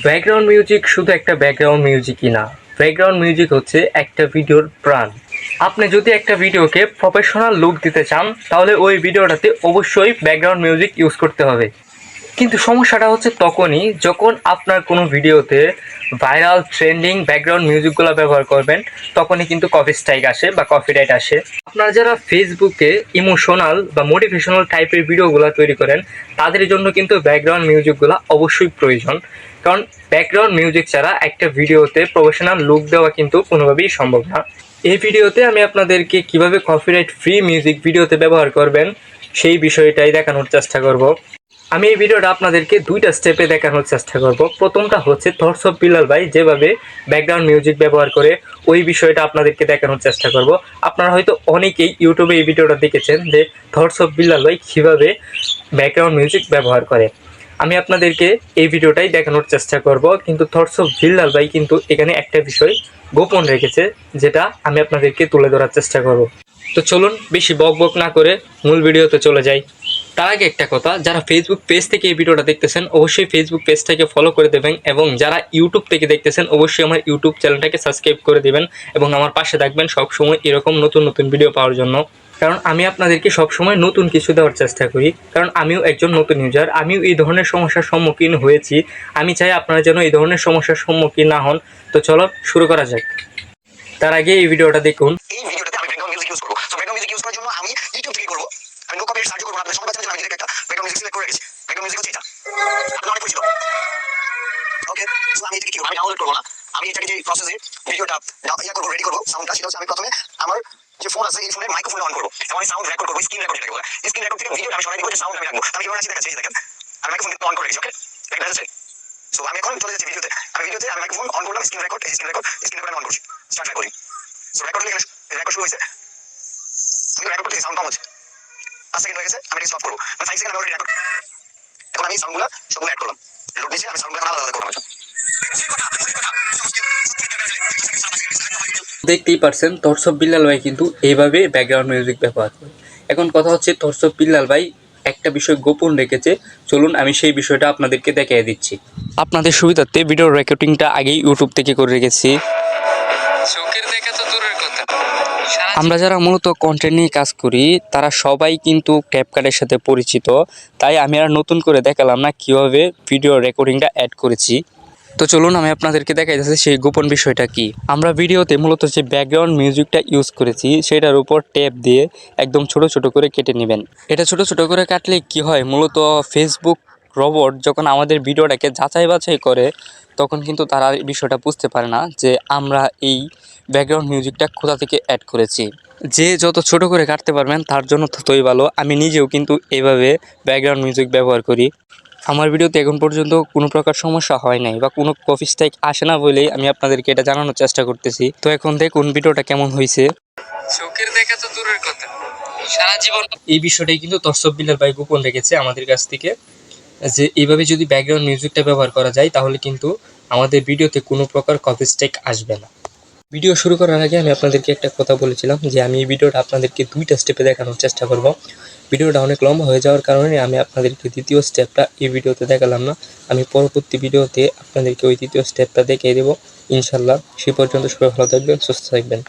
Background music শুধু একটা background মিউজিকই না, ব্যাকগ্রাউন্ড মিউজিক হচ্ছে একটা ভিডিওর প্রাণ। আপনি যদি একটা ভিডিওকে প্রফেশনাল লুক দিতে চান তাহলে ওই ভিডিওটাতে অবশ্যই ব্যাকগ্রাউন্ড মিউজিক ইউজ করতে হবে। কিন্তু সমস্যাটা হচ্ছে তখনই যখন আপনার কোনো ভিডিওতে ভাইরাল ট্রেন্ডিং ব্যাকগ্রাউন্ড মিউজিকগুলো ব্যবহার করবেন, তখনই কিন্তু কপি স্ট্রাইক আসে বা কপিরাইট আসে। আপনারা যারা ফেসবুকে ইমোশনাল বা মোটিভেশনাল টাইপের ভিডিওগুলো তৈরি করেন তাদের জন্য কিন্তু ব্যাকগ্রাউন্ড মিউজিকগুলো অবশ্যই প্রয়োজন, কারণ ব্যাকগ্রাউন্ড মিউজিক ছাড়া একটা ভিডিওতে প্রফেশনাল লুক দেওয়া কিন্তু কোনোভাবেই সম্ভব না। এই ভিডিওতে আমি আপনাদেরকে কিভাবে কপিরাইট ফ্রি মিউজিক ভিডিওতে ব্যবহার করবেন সেই বিষয়টাই দেখানোর চেষ্টা করব। আমি এই ভিডিওটা আপনাদেরকে দুইটা স্টেপে দেখানোর চেষ্টা করব। প্রথমটা হচ্ছে থটস অফ বিল্লাল ভাই যেভাবে ব্যাকগ্রাউন্ড মিউজিক ব্যবহার করে ওই বিষয়টা আপনাদেরকে দেখানোর চেষ্টা করব। আপনারা হয়তো অনেকেই ইউটিউবে এই ভিডিওটা দেখেছেন যে থটস অফ বিল্লাল ভাই কীভাবে ব্যাকগ্রাউন্ড মিউজিক ব্যবহার করে। আমি আপনাদেরকে এই ভিডিওটাই দেখানোর চেষ্টা করব, কিন্তু থটস অফ বিল্লাল ভাই কিন্তু এখানে একটা বিষয় গোপন রেখেছে যেটা আমি আপনাদেরকে তুলে ধরার চেষ্টা করব। তো চলুন বেশি বক বক না করে মূল ভিডিওতে চলে যাই। তার আগে একটা কথা, যারা ফেসবুক পেজ থেকে এই ভিডিওটা দেখতেছেন অবশ্যই ফেসবুক পেজটাকে ফলো করে দেবেন, এবং যারা ইউটিউব থেকে দেখতেছেন অবশ্যই আমার ইউটিউব চ্যানেলটাকে সাবস্ক্রাইব করে দেবেন এবং আমার পাশে থাকবেন সবসময় এরকম নতুন নতুন ভিডিও পাওয়ার জন্য। কারণ আমি আপনাদেরকে সবসময় নতুন কিছু দেওয়ার চেষ্টা করি, কারণ আমিও একজন নতুন ইউজার, আমিও এই ধরনের সমস্যার সম্মুখীন হয়েছি। আমি চাই আপনারা যেন এই ধরনের সমস্যার সম্মুখীন না হন। তো চলো শুরু করা যাক। তার আগে এই ভিডিওটা দেখুন। এই ভিডিওতে আমি ব্যাকগ্রাউন্ড মিউজিক ইউজ করব। সো ব্যাকগ্রাউন্ড মিউজিক ইউজ করার জন্য আমি ইউটিউব থেকে করব। আমি নো কপিরাইট সার্চ করব না। আপনারা সবাই জানেন যে আমি একটা ব্যাকগ্রাউন্ড মিউজিক সিলেক্ট করে রেখেছি। ব্যাকগ্রাউন্ড মিউজিক হচ্ছে এটা। আপনারা অনেক পরিচিত। ওকে, সো আমি এটাকে কি আমি ডাউনলোড করব না। আমি এটাকে যে প্রসেসে ভিডিওটা করব, রেডি করব সাউন্ডটা, সেটা হচ্ছে আমি প্রথমে আমার যে ফোন আছে এই ফোনে মাইক্রোফোন অন করব এবং আমি সাউন্ড রেকর্ড করব। স্ক্রিন রেকর্ড এটাকে বলে। স্ক্রিন রেকর্ড থেকে ভিডিওটা আমি সরাই দিব, যে সাউন্ড আমি রাখবো। আমি কিভাবে আছি দেখাচ্ছি, দেখেন আমি মাইক্রোফোন অন করে রেখেছি। ওকে, এটা আছে। সো আমি এখন চলে যাচ্ছি ভিডিওতে। আমি মাইক্রোফোন অন করলাম, স্ক্রিন রেকর্ড আমি অন করছি। Start recording. সো রেকর্ড শুরু হয়েছে। আমি রেকর্ড করতে সাউন্ড কম হচ্ছে। 5 সেকেন্ড হয়ে গেছে, আমি এটা স্টপ করব। মানে 5 সেকেন্ড আমি অলরেডি রেকর্ড। এখন আমি সাউন্ডগুলো সবগুলো অ্যাড করলাম। লোড দিয়েছি, আমি সাউন্ডগুলো আলাদা করব। দেখতেই পারছেন থটস অফ বিল্লাল ভাই কিন্তু এইভাবে ব্যাকগ্রাউন্ড মিউজিক ব্যবহার করে। এখন কথা হচ্ছে থটস অফ বিল্লাল ভাই একটা বিষয় গোপন রেখেছে, চলুন আমি সেই বিষয়টা আপনাদেরকে দেখিয়ে দিচ্ছি। আপনাদের সুবিধার্থে ভিডিও রেকর্ডিংটা আগেই ইউটিউব থেকে করে রেখেছি। আমরা যারা মূলত কন্টেন্ট নিয়ে কাজ করি তারা সবাই কিন্তু ক্যাপকাটের সাথে পরিচিত, তাই আমি আর নতুন করে দেখালাম না কীভাবে ভিডিও রেকর্ডিংটা অ্যাড করেছি। তো চলুন আমি আপনাদেরকে দেখাই যাচ্ছে সেই গোপন বিষয়টা কি। আমরা ভিডিওতে মূলত যে ব্যাকগ্রাউন্ড মিউজিকটা ইউজ করেছি সেটার উপর ট্যাপ দিয়ে একদম ছোট ছোট করে কেটে নেবেন। এটা ছোট ছোট করে কাটলে কি হয়, মূলত ফেসবুক রোবট যখন আমাদের ভিডিওটাকে যাচাই বাছাই করে তখন কিন্তু তারা এই বিষয়টা বুঝতে পারে না যে আমরা এই ব্যাকগ্রাউন্ড মিউজিকটা কোথা থেকে অ্যাড করেছি। যে যত ছোট করে কাটতে পারবেন তার জন্য ততই ভালো। আমি নিজেও কিন্তু এইভাবে ব্যাকগ্রাউন্ড মিউজিক ব্যবহার করি। আমার ভিডিওতে এখন পর্যন্ত কোনো প্রকার সমস্যা হয় নাই বা কোনো কপি স্ট্রাইক আসে না বলেই আমি আপনাদেরকে এটা জানানোর চেষ্টা করতেছি। তো এখন দেখুন ভিডিওটা কেমন হয়েছে। চোখের দেখা তো দূরের কথা, সারা জীবন এই বিষয়টাই কিন্তু থটস অফ বিল্লাল ভাই গোপন রেখেছে আমাদের কাছ থেকে, যে এইভাবে যদি ব্যাকগ্রাউন্ড মিউজিকটা ব্যবহার করা যায় তাহলে কিন্তু আমাদের ভিডিওতে কোনো প্রকার কপি স্ট্রাইক আসবে না। ভিডিও শুরু করার আগে আমি আপনাদেরকে একটা কথা বলেছিলাম যে আমি এই ভিডিওটা আপনাদেরকে দুইটা স্টেপে দেখানোর চেষ্টা করব। ভিডিওটা অনেক লম্বা হয়ে যাওয়ার কারণে আমি আপনাদেরকে দ্বিতীয় স্টেপটা এই ভিডিওতে দেখালাম না। আমি পরবর্তী ভিডিওতে আপনাদেরকে ওই দ্বিতীয় স্টেপটা দেখিয়ে দেবো ইনশাল্লাহ। সেই পর্যন্ত সবাই ভালো থাকবেন, সুস্থ থাকবেন।